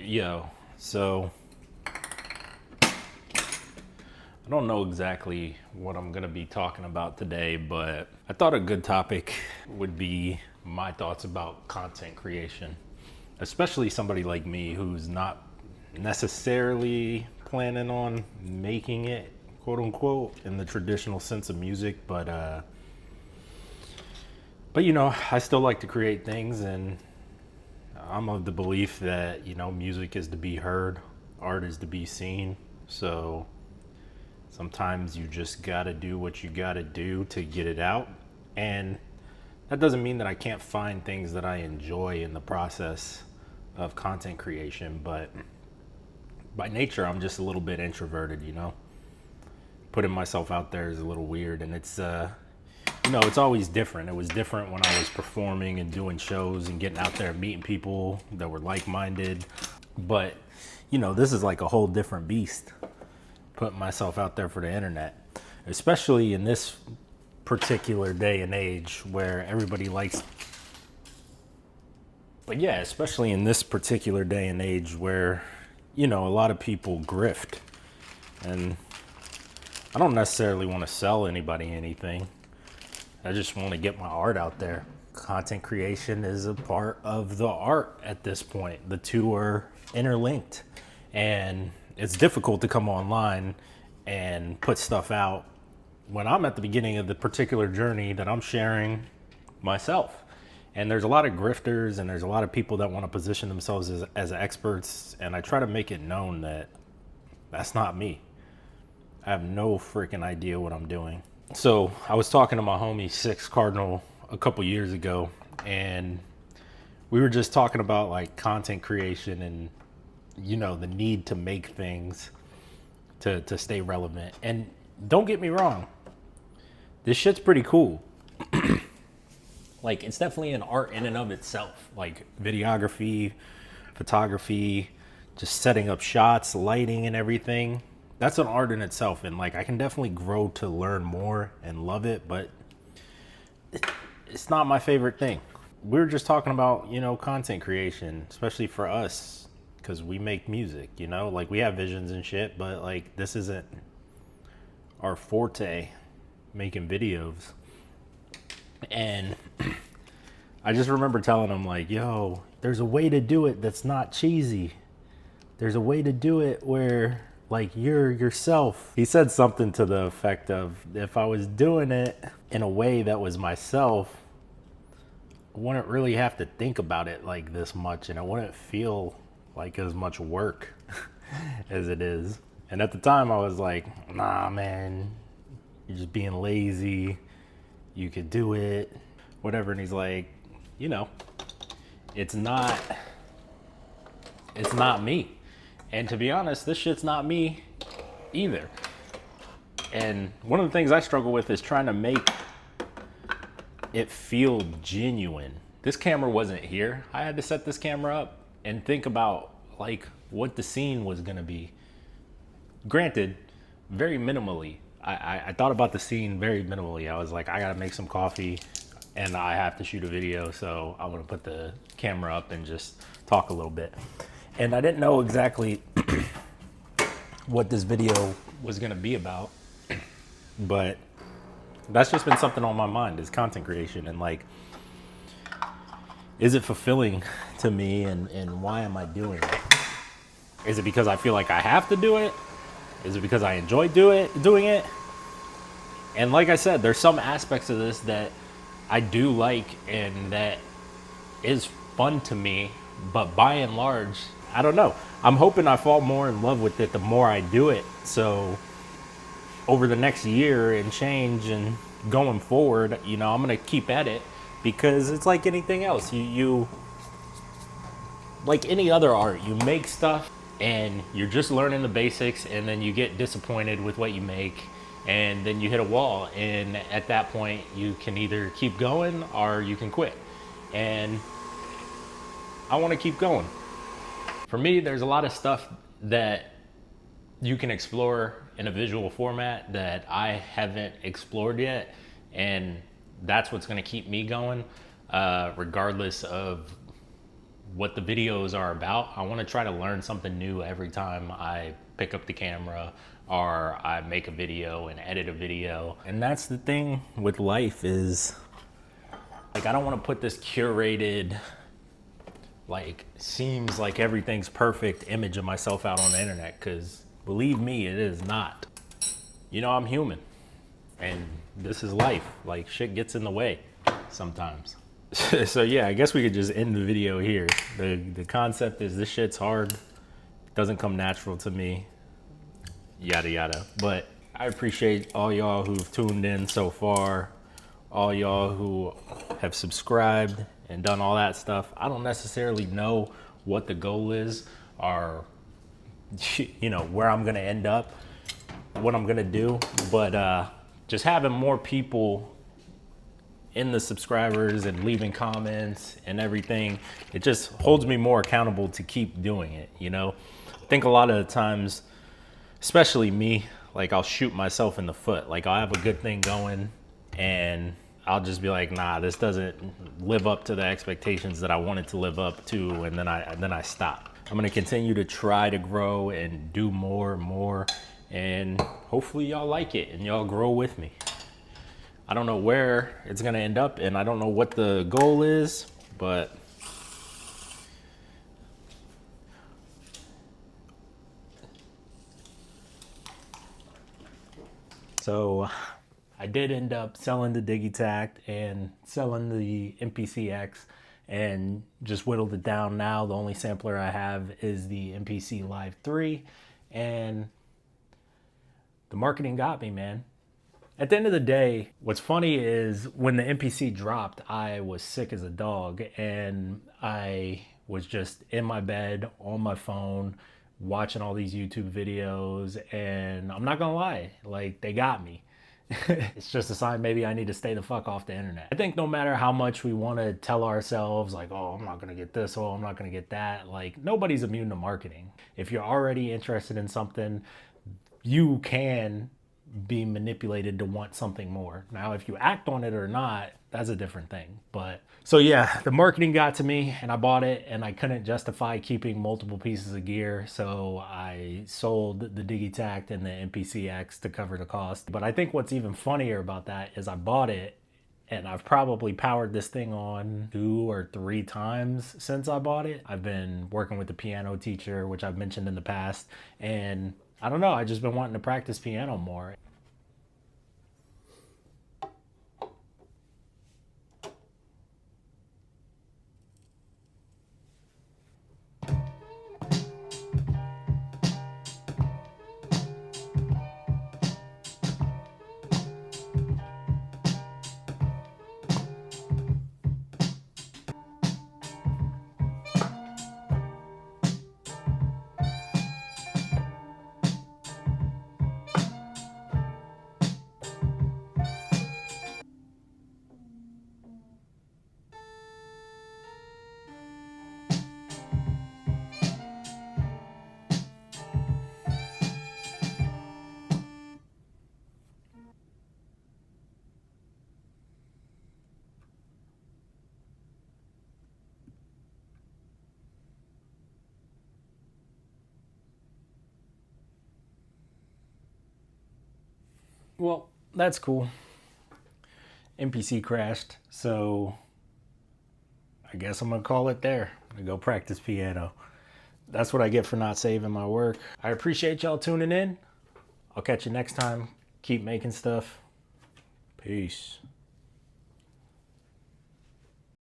Yo, so I don't know exactly what I'm gonna be talking about today, but I thought a good topic would be my thoughts about content creation, especially somebody like me who's not necessarily planning on making it, quote unquote, in the traditional sense of music, but I still like to create things, and I'm of the belief that music is to be heard, art is to be seen. So sometimes you just gotta do what you gotta do to get it out. And that doesn't mean that I can't find things that I enjoy in the process of content creation, but by nature, I'm just a little bit introverted. Putting myself out there is a little weird, and it's always different. It was different when I was performing and doing shows and getting out there and meeting people that were like-minded. But, this is like a whole different beast, putting myself out there for the internet, especially in this particular day and age where everybody likes. But yeah, especially in this particular day and age where, a lot of people grift. And I don't necessarily want to sell anybody anything. I just want to get my art out there. Content creation is a part of the art at this point. The two are interlinked. And it's difficult to come online and put stuff out when I'm at the beginning of the particular journey that I'm sharing myself. And there's a lot of grifters and there's a lot of people that want to position themselves as experts. And I try to make it known that that's not me. I have no freaking idea what I'm doing. So I was talking to my homie Six Cardinal a couple years ago, and we were just talking about like content creation and the need to make things to stay relevant. And don't get me wrong, this shit's pretty cool. Like, it's definitely an art in and of itself, like videography, photography, just setting up shots, lighting and everything. That's an art in itself, and like I can definitely grow to learn more and love it, but it's not my favorite thing. We're just talking about content creation, especially for us, because we make music. Like we have visions and shit, but like this isn't our forte, making videos. And I just remember telling him like, yo, there's a way to do it that's not cheesy. There's a way to do it where like you're yourself. He said something to the effect of, if I was doing it in a way that was myself, I wouldn't really have to think about it like this much, and it wouldn't feel like as much work as it is. And at the time I was like, nah man, you're just being lazy, you could do it, whatever. And he's like, it's not me. And to be honest, this shit's not me either. And one of the things I struggle with is trying to make it feel genuine. This camera wasn't here. I had to set this camera up and think about like what the scene was gonna be. Granted, very minimally. I thought about the scene very minimally. I was like, I gotta make some coffee and I have to shoot a video, so I'm gonna put the camera up and just talk a little bit. And I didn't know exactly what this video was gonna be about, but that's just been something on my mind, is content creation. And like, is it fulfilling to me, and why am I doing it? Is it because I feel like I have to do it? Is it because I enjoy doing it? And like I said, there's some aspects of this that I do like and that is fun to me, but by and large, I don't know. I'm hoping I fall more in love with it the more I do it. So over the next year and change and going forward, I'm gonna keep at it, because it's like anything else. You like any other art, you make stuff and you're just learning the basics, and then you get disappointed with what you make, and then you hit a wall, and at that point you can either keep going or you can quit. And I want to keep going. For me, there's a lot of stuff that you can explore in a visual format that I haven't explored yet, and that's what's going to keep me going, regardless of what the videos are about. I want to try to learn something new every time I pick up the camera or I make a video and edit a video. And that's the thing with life is, like, I don't want to put this curated, like, seems like everything's perfect image of myself out on the internet, because believe me, it is not. You know, I'm human and this is life. Like, shit gets in the way sometimes. So yeah, I guess we could just end the video here. The concept is this shit's hard. It doesn't come natural to me. Yada yada. But I appreciate all y'all who've tuned in so far. All y'all who have subscribed and done all that stuff. I don't necessarily know what the goal is or, you know, where I'm gonna end up, what I'm gonna do, but just having more people in the subscribers and leaving comments and everything, it just holds me more accountable to keep doing it, you know? I think a lot of the times, especially me, like, I'll shoot myself in the foot. Like, I'll have a good thing going and I'll just be like, nah, this doesn't live up to the expectations that I wanted to live up to, and then I stop. I'm gonna continue to try to grow and do more and more, and hopefully y'all like it and y'all grow with me. I don't know where it's gonna end up and I don't know what the goal is, but so I did end up selling the Digitact and selling the MPC-X and just whittled it down. Now the only sampler I have is the MPC Live 3, and the marketing got me, man. At the end of the day, what's funny is when the MPC dropped, I was sick as a dog and I was just in my bed on my phone watching all these YouTube videos, and I'm not gonna lie, like, they got me. It's just a sign maybe I need to stay the fuck off the internet. I think no matter how much we want to tell ourselves like, oh, I'm not gonna get this, oh, I'm not gonna get that, like, nobody's immune to marketing. If you're already interested in something, you can be manipulated to want something more. Now, if you act on it or not, that's a different thing. But so yeah, the marketing got to me and I bought it and I couldn't justify keeping multiple pieces of gear. So I sold the Digitact and the MPC-X to cover the cost. But I think what's even funnier about that is I bought it and I've probably powered this thing on 2 or 3 times since I bought it. I've been working with the piano teacher, which I've mentioned in the past, and I don't know, I've just been wanting to practice piano more. Well, that's cool. MPC crashed, so I guess I'm gonna call it there. I'm gonna go practice piano. That's what I get for not saving my work. I appreciate y'all tuning in. I'll catch you next time. Keep making stuff. Peace.